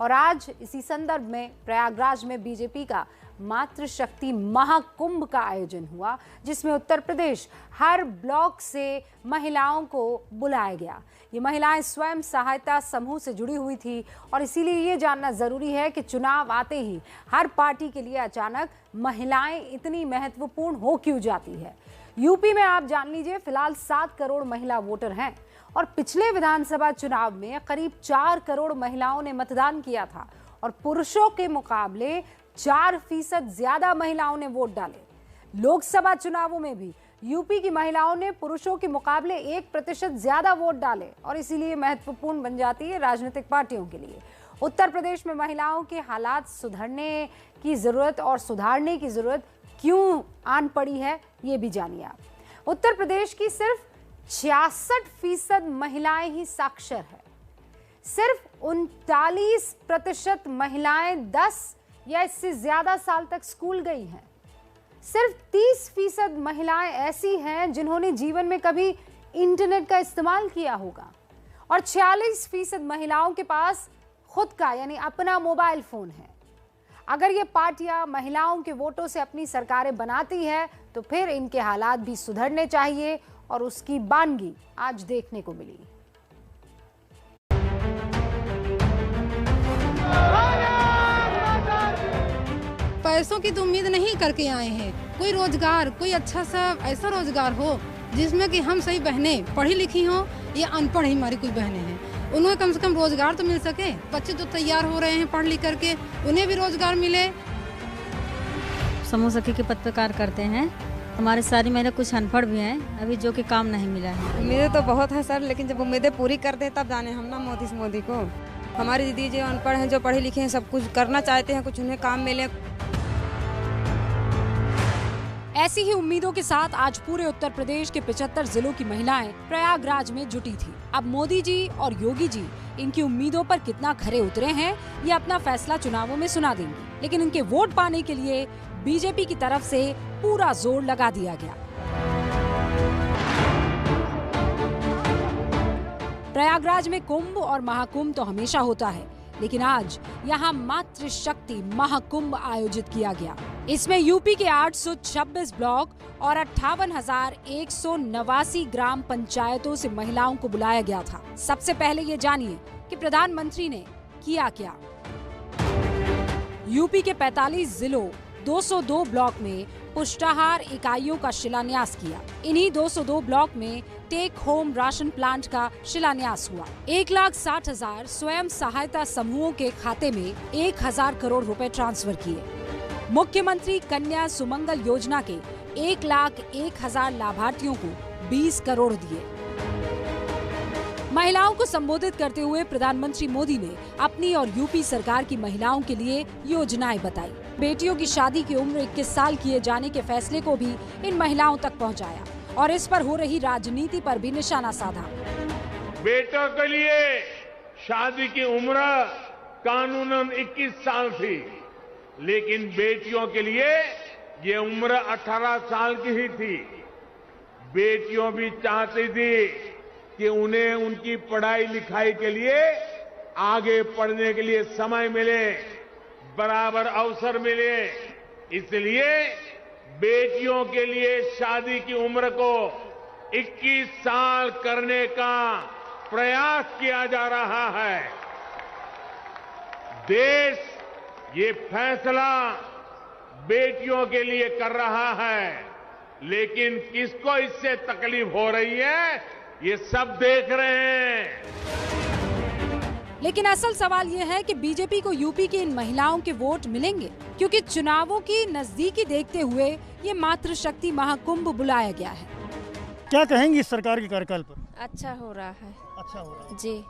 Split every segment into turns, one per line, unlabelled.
और आज इसी संदर्भ में प्रयागराज में बीजेपी का मातृशक्ति महाकुंभ का आयोजन हुआ, जिसमें उत्तर प्रदेश हर ब्लॉक से महिलाओं को बुलाया गया। ये महिलाएं स्वयं सहायता समूह से जुड़ी हुई थी और इसीलिए ये जानना जरूरी है कि चुनाव आते ही हर पार्टी के लिए अचानक महिलाएं इतनी महत्वपूर्ण हो क्यों जाती है। यूपी में आप जान लीजिए, फिलहाल 7 करोड़ महिला वोटर हैं और पिछले विधानसभा चुनाव में करीब 4 करोड़ महिलाओं ने मतदान किया था और पुरुषों के मुकाबले 4% ज्यादा महिलाओं ने वोट डाले। लोकसभा चुनावों में भी यूपी की महिलाओं ने पुरुषों के मुकाबले 1% ज्यादा वोट डाले और इसीलिए महत्वपूर्ण बन जाती है राजनीतिक पार्टियों के लिए। उत्तर प्रदेश में महिलाओं के हालात सुधरने की जरूरत और सुधारने की जरूरत क्यों आन पड़ी है, ये भी जानिए आप। उत्तर प्रदेश की सिर्फ 66% महिलाएं ही साक्षर है। सिर्फ 39% महिलाएं 10 या इससे ज्यादा साल तक स्कूल गई हैं। सिर्फ 30% महिलाएं ऐसी हैं जिन्होंने जीवन में कभी इंटरनेट का इस्तेमाल किया होगा और 46% महिलाओं के पास खुद का यानी अपना मोबाइल फोन है। अगर ये पार्टियां महिलाओं के वोटों से अपनी सरकारें बनाती है तो फिर इनके हालात भी सुधरने चाहिए और उसकी बानगी आज देखने को मिली।
पैसों की तो उम्मीद नहीं करके आए हैं। कोई रोजगार, कोई अच्छा सा ऐसा रोजगार हो जिसमें कि हम सही बहनें पढ़ी लिखी हों या अनपढ़ ही हमारी कोई बहनें हैं, उन्हें कम से कम रोजगार तो मिल सके। बच्चे तो तैयार हो रहे हैं पढ़ लिख करके, उन्हें भी रोजगार मिले।
समूह सखी के पद पर कार्य करते हैं। हमारे सारी महिला कुछ अनपढ़ भी हैं अभी, जो कि काम नहीं मिला है।
उम्मीदें तो बहुत है सर, लेकिन जब उम्मीदें पूरी कर दे तब जाने हम ना मोदी को। हमारी दीदी जो अनपढ़ हैं, जो पढ़े लिखे हैं, सब कुछ करना चाहते हैं, कुछ उन्हें काम मिले।
ऐसी ही उम्मीदों के साथ आज पूरे उत्तर प्रदेश के 75 जिलों की महिलाएं प्रयागराज में जुटी थी। अब मोदी जी और योगी जी इनकी उम्मीदों पर कितना खरे उतरे हैं, ये अपना फैसला चुनावों में सुना देंगे, लेकिन इनके वोट पाने के लिए बीजेपी की तरफ से पूरा जोर लगा दिया गया। प्रयागराज में कुंभ और महाकुंभ तो हमेशा होता है, लेकिन आज यहाँ मातृशक्ति महाकुंभ आयोजित किया गया। इसमें यूपी के 826 ब्लॉक और 58,189 ग्राम पंचायतों से महिलाओं को बुलाया गया था। सबसे पहले ये जानिए कि प्रधानमंत्री ने किया क्या। यूपी के 45 जिलों 202 ब्लॉक में पुष्टाहार इकाइयों का शिलान्यास किया। इन्हीं 202 ब्लॉक में टेक होम राशन प्लांट का शिलान्यास हुआ। 1,60,000 स्वयं सहायता समूहों के खाते में 1,000 करोड़ रुपए ट्रांसफर किए। मुख्यमंत्री कन्या सुमंगल योजना के 1,01,000 लाभार्थियों को 20 करोड़ दिए। महिलाओं को संबोधित करते हुए प्रधानमंत्री मोदी ने अपनी और यूपी सरकार की महिलाओं के लिए योजनाएं बताई। बेटियों की शादी की उम्र 21 साल किए जाने के फैसले को भी इन महिलाओं तक पहुंचाया और इस पर हो रही राजनीति पर भी निशाना साधा।
बेटों के लिए शादी की उम्र कानूनन 21 साल थी, लेकिन बेटियों के लिए ये उम्र 18 साल की ही थी। बेटियों भी चाहती थी कि उन्हें उनकी पढ़ाई लिखाई के लिए, आगे पढ़ने के लिए समय मिले, बराबर अवसर मिले। इसलिए बेटियों के लिए शादी की उम्र को 21 साल करने का प्रयास किया जा रहा है। देश ये फैसला बेटियों के लिए कर रहा है, लेकिन किसको इससे तकलीफ हो रही है, ये सब देख रहे हैं।
लेकिन असल सवाल ये है कि बीजेपी को यूपी की इन महिलाओं के वोट मिलेंगे, क्योंकि चुनावों की नजदीकी देखते हुए ये मातृशक्ति महाकुंभ बुलाया गया है।
क्या कहेंगी इस सरकार के कार्यकाल पर?
अच्छा हो रहा है।
अच्छा हो रहा है
जी।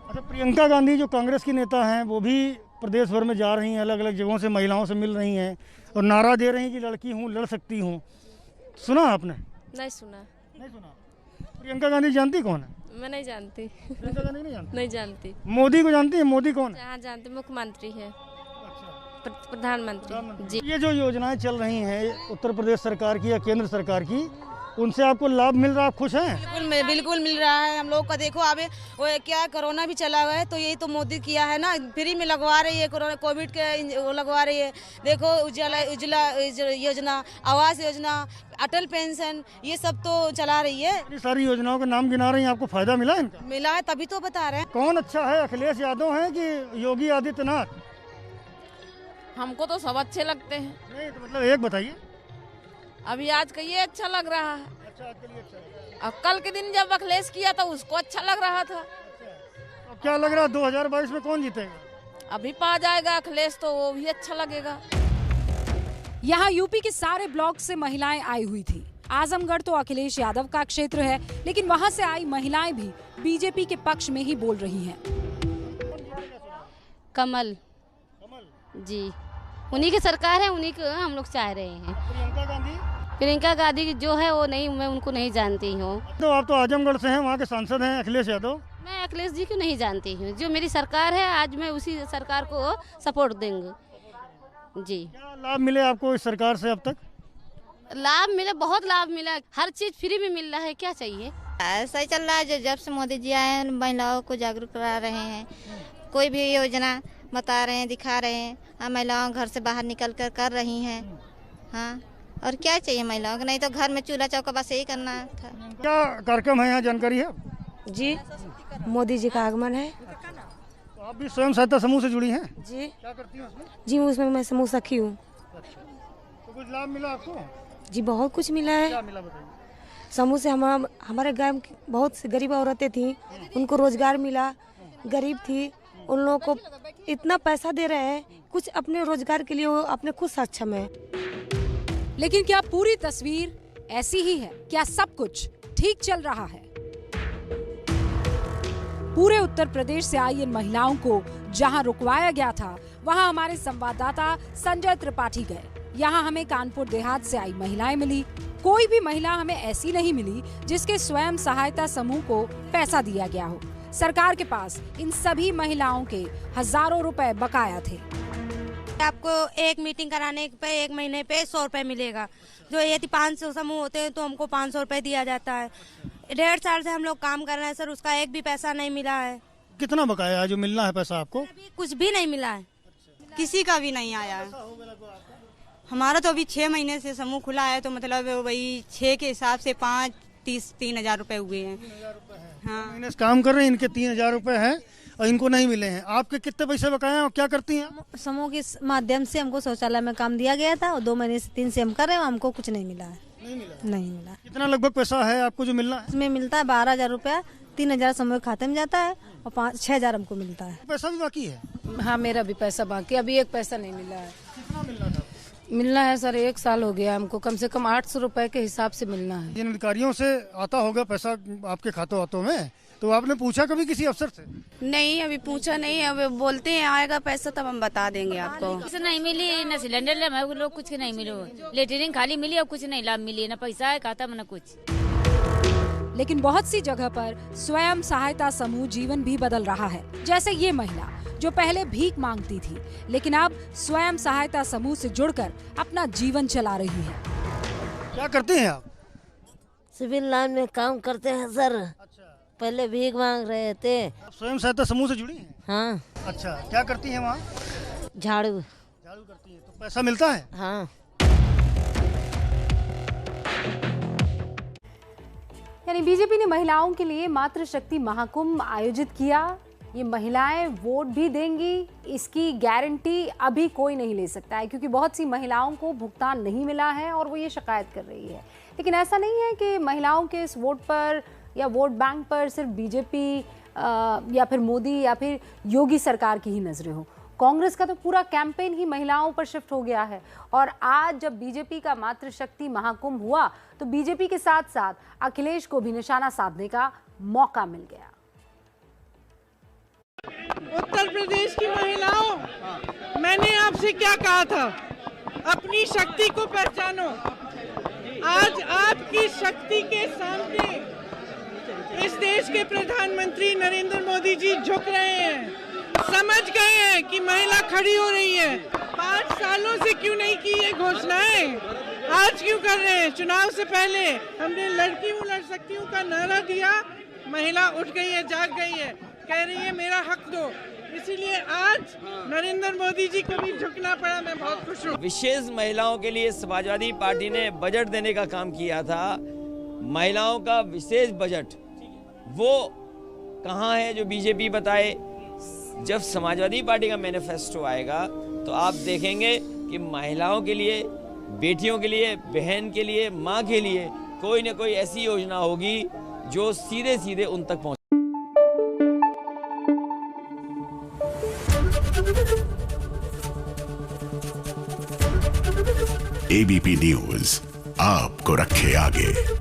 अच्छा, प्रियंका गांधी जो कांग्रेस की नेता हैं, वो भी प्रदेश भर में जा रही हैं, अलग अलग जगहों से महिलाओं से मिल रही हैं और नारा दे रही हैं कि लड़की हूँ, लड़ सकती हूँ। सुना आपने?
नहीं सुना।
नहीं सुना। प्रियंका गांधी जानती कौन है?
मैं नहीं जानती।
प्रियंका गांधी नहीं जानती?
नहीं जानती।
मोदी को जानती है? मोदी कौन है?
हाँ जानती, मुख्यमंत्री है।
अच्छा,
प्रधानमंत्री जी।
ये जो योजनाएं चल रही हैं उत्तर प्रदेश सरकार की या केंद्र सरकार की, उनसे आपको लाभ मिल रहा है, आप खुश हैं?
बिल्कुल मिल रहा है। हम लोग का देखो अभी वो क्या कोरोना भी चला हुआ है, तो यही तो मोदी किया है ना, फ्री में लगवा रही है, कोरोना कोविड के वो लगवा रही है। देखो उज्ज्वला योजना, आवास योजना, अटल पेंशन, ये सब तो चला रही है।
इतनी सारी योजनाओं का नाम गिना रही हैं, आपको फायदा मिला इनका?
मिला है तभी तो बता रहे हैं।
कौन अच्छा है, अखिलेश यादव है कि योगी आदित्यनाथ?
हमको तो सब अच्छे लगते हैं।
नहीं तो मतलब एक बताइए।
अभी आज का ये अच्छा लग रहा है।
अच्छा, आपके लिए अच्छा है।
और कल के दिन जब अखिलेश किया था उसको अच्छा लग रहा था।
तो क्या लग रहा है 2022 में कौन जीतेगा?
अभी पा जाएगा अखिलेश तो वो भी अच्छा लगेगा।
यहाँ यूपी के सारे ब्लॉक से महिलाएं आई हुई थी। आजमगढ़ तो अखिलेश यादव का क्षेत्र है, लेकिन वहाँ से आई महिलाएं भी बीजेपी के पक्ष में ही बोल रही हैं।
कमल जी, उन्हीं की सरकार है, उन्हीं को हम लोग चाह रहे हैं। प्रियंका गांधी जो है वो नहीं, मैं उनको नहीं जानती हूँ।
तो आप तो आजमगढ़ से हैं, वहाँ के सांसद हैं अखिलेश यादव।
मैं अखिलेश जी को नहीं जानती हूँ। जो मेरी सरकार है आज मैं उसी सरकार को सपोर्ट देंगे जी।
क्या लाभ मिले आपको इस सरकार से अब तक?
लाभ मिला, बहुत लाभ मिला, हर चीज फ्री में मिल रहा है, क्या चाहिए।
ऐसा ही चल रहा है। जब से मोदी जी आए हैं महिलाओं को जागरूक करा रहे हैं, कोई भी योजना बता रहे हैं, दिखा रहे हैं। महिलाओं घर से बाहर निकल कर रही हैं। हाँ, और क्या चाहिए महिलाओं को? नहीं तो घर में चूल्हा चौका बस यही करना था।
क्या कार्यक्रम है यहाँ, जानकारी है
जी? मोदी जी का आगमन है।
तो आप भी स्वयं सहायता समूह से जुड़ी हैं
जी?
क्या करती हैं उसमें?
जी उसमें मैं समूह सखी हूँ।
तो कुछ लाभ मिला आपको?
जी बहुत कुछ मिला है।
क्या मिला बताइए?
समूह से हमारे गांव की बहुत सी गरीब औरतें थी, उनको रोजगार मिला। गरीब थी, उन लोगों को इतना पैसा दे रहे हैं, कुछ अपने रोजगार के लिए वो अपने खुद सक्षम है।
लेकिन क्या पूरी तस्वीर ऐसी ही है? क्या सब कुछ ठीक चल रहा है? पूरे उत्तर प्रदेश से आई इन महिलाओं को जहां रुकवाया गया था, वहां हमारे संवाददाता संजय त्रिपाठी गए। यहाँ हमें कानपुर देहात से आई महिलाएं मिली। कोई भी महिला हमें ऐसी नहीं मिली जिसके स्वयं सहायता समूह को पैसा दिया गया हो। सरकार के पास इन सभी महिलाओं के हजारों रुपए बकाया थे।
आपको एक मीटिंग कराने पे 1 महीने पे 100 रुपए मिलेगा। जो यदि 500 समूह होते हैं तो हमको 500 रुपए दिया जाता है। 1.5 साल से हम लोग काम कर रहे हैं सर, उसका एक भी पैसा नहीं मिला है।
कितना बकाया है जो मिलना है पैसा आपको?
अभी कुछ भी नहीं मिला है। किसी का भी नहीं आया है। हमारा तो अभी 6 महीने से समूह खुला है, तो मतलब वही 6 के हिसाब से 3,000 रुपए हुए हैं। हाँ,
महीने से काम कर रहे हैं, इनके 3,000 रुपए हैं और इनको नहीं मिले हैं। आपके कितने पैसे बकाए हैं और क्या करती हैं?
समूह के माध्यम से हमको शौचालय में काम दिया गया था और 2 महीने से 3 से हम कर रहे हैं, हमको कुछ नहीं मिला है। नहीं मिला।
कितना लगभग पैसा है आपको जो मिलना है?
इसमें मिलता है 12,000 रुपया, 3,000 समूह के खाते में जाता है और 6,000 हमको मिलता है।
पैसा भी बाकी है?
हाँ, मेरा भी पैसा बाकी, अभी एक पैसा नहीं मिला है।
कितना मिलना था?
मिलना है सर, 1 साल हो गया हमको, कम से कम 800 रुपए के हिसाब से मिलना है।
जिन अधिकारियों से आता होगा पैसा आपके खातों में, तो आपने पूछा कभी किसी अफसर से?
नहीं अभी पूछा नहीं। अब बोलते हैं आएगा पैसा तब हम बता देंगे आपको।
कुछ नहीं मिली, न सिलेंडर लोग कुछ नहीं मिलो, लेटरिन खाली मिली और कुछ नहीं लाभ मिली, न पैसा है खाता में न कुछ।
लेकिन बहुत सी जगह पर स्वयं सहायता समूह जीवन भी बदल रहा है। जैसे ये महिला जो पहले भीख मांगती थी, लेकिन अब स्वयं सहायता समूह से जुड़कर अपना जीवन चला रही है।
क्या करते हैं आप?
सिविल लाइन में काम करते हैं सर। पहले भीख मांग रहे थे।
आप स्वयं सहायता समूह से जुड़ी हैं?
हाँ।
अच्छा, क्या करती हैं वहाँ?
झाड़ू
करती हैं। तो पैसा मिलता है?
हाँ।
यानी बीजेपी ने महिलाओं के लिए मातृशक्ति महाकुंभ आयोजित किया। ये महिलाएं वोट भी देंगी, इसकी गारंटी अभी कोई नहीं ले सकता है, क्योंकि बहुत सी महिलाओं को भुगतान नहीं मिला है और वो ये शिकायत कर रही है। लेकिन ऐसा नहीं है कि महिलाओं के इस वोट पर या वोट बैंक पर सिर्फ बीजेपी या फिर मोदी या फिर योगी सरकार की ही नजरें हो। कांग्रेस का तो पूरा कैंपेन ही महिलाओं पर शिफ्ट हो गया है। और आज जब बीजेपी का मातृशक्ति महाकुंभ हुआ तो बीजेपी के साथ साथ अखिलेश को भी निशाना साधने का मौका मिल गया।
उत्तर प्रदेश की महिलाओं, मैंने आपसे क्या कहा था? अपनी शक्ति को पहचानो। आज आपकी शक्ति के सामने इस देश के प्रधानमंत्री नरेंद्र मोदी जी झुक रहे हैं। समझ गए हैं कि महिला खड़ी हो रही है। 5 सालों से क्यों नहीं की ये घोषणाएं, आज क्यों कर रहे हैं? चुनाव से पहले हमने लड़की हूँ लड़ सकती हूँ का नारा दिया, महिला उठ गई है, जाग गई है, कह रही है मेरा हक दो। इसीलिए आज नरेंद्र मोदी जी को भी झुकना पड़ा। मैं बहुत खुश हूँ।
विशेष महिलाओं के लिए समाजवादी पार्टी ने बजट देने का काम किया था। महिलाओं का विशेष बजट वो कहाँ है जो बीजेपी बताए? जब समाजवादी पार्टी का मैनिफेस्टो आएगा तो आप देखेंगे कि महिलाओं के लिए, बेटियों के लिए, बहन के लिए, माँ के लिए कोई न कोई ऐसी योजना होगी जो सीधे सीधे उन तक पहुँचे।
एबीपी न्यूज़ आपको रखे आगे।